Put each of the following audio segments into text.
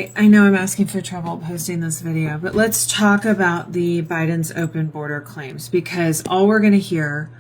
right, I know I'm asking for trouble posting this video, but let's talk about the Biden's open border claims, because all we're going to hear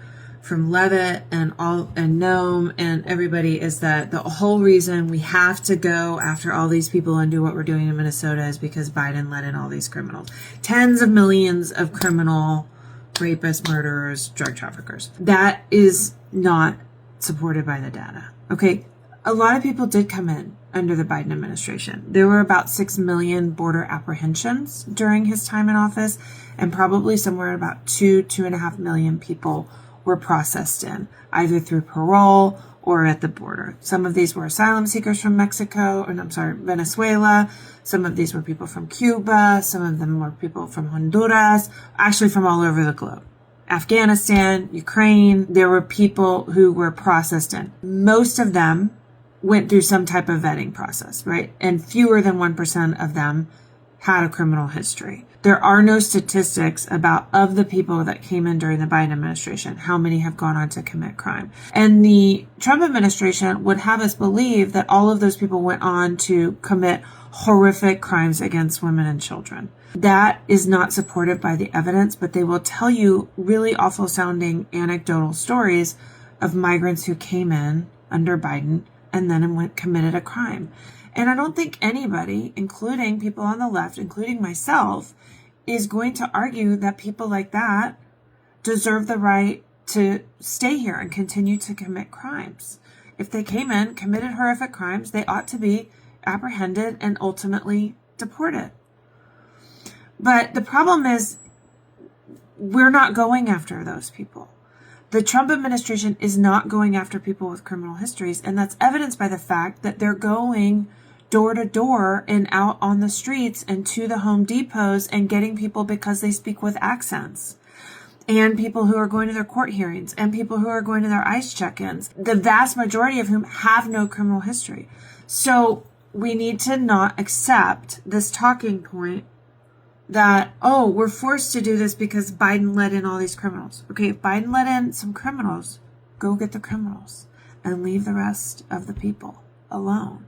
from Levitt and Noam and everybody is that the whole reason we have to go after all these people and do what we're doing in Minnesota is because Biden let in all these criminals. Tens of millions of criminal rapists, murderers, drug traffickers. That is not supported by the data. Okay, a lot of people did come in under the Biden administration. There were about 6 million border apprehensions during his time in office, and probably somewhere about 2.5 million people were processed in, either through parole or at the border. Some of these were asylum seekers from Venezuela. Some of these were people from Cuba. Some of them were people from Honduras, actually from all over the globe. Afghanistan, Ukraine, there were people who were processed in. Most of them went through some type of vetting process, right? And fewer than 1% of them had a criminal history. There are no statistics about, of the people that came in during the Biden administration, how many have gone on to commit crime. And the Trump administration would have us believe that all of those people went on to commit horrific crimes against women and children. That is not supported by the evidence, but they will tell you really awful sounding anecdotal stories of migrants who came in under Biden and then committed a crime. And I don't think anybody, including people on the left, including myself, is going to argue that people like that deserve the right to stay here and continue to commit crimes. If they came in, committed horrific crimes, they ought to be apprehended and ultimately deported. But the problem is, we're not going after those people. The Trump administration is not going after people with criminal histories, and that's evidenced by the fact that they're going door to door and out on the streets and to the Home Depots and getting people because they speak with accents, and people who are going to their court hearings, and people who are going to their ICE check-ins, the vast majority of whom have no criminal history. So we need to not accept this talking point that, oh, we're forced to do this because Biden let in all these criminals. Okay, if Biden let in some criminals, go get the criminals and leave the rest of the people alone.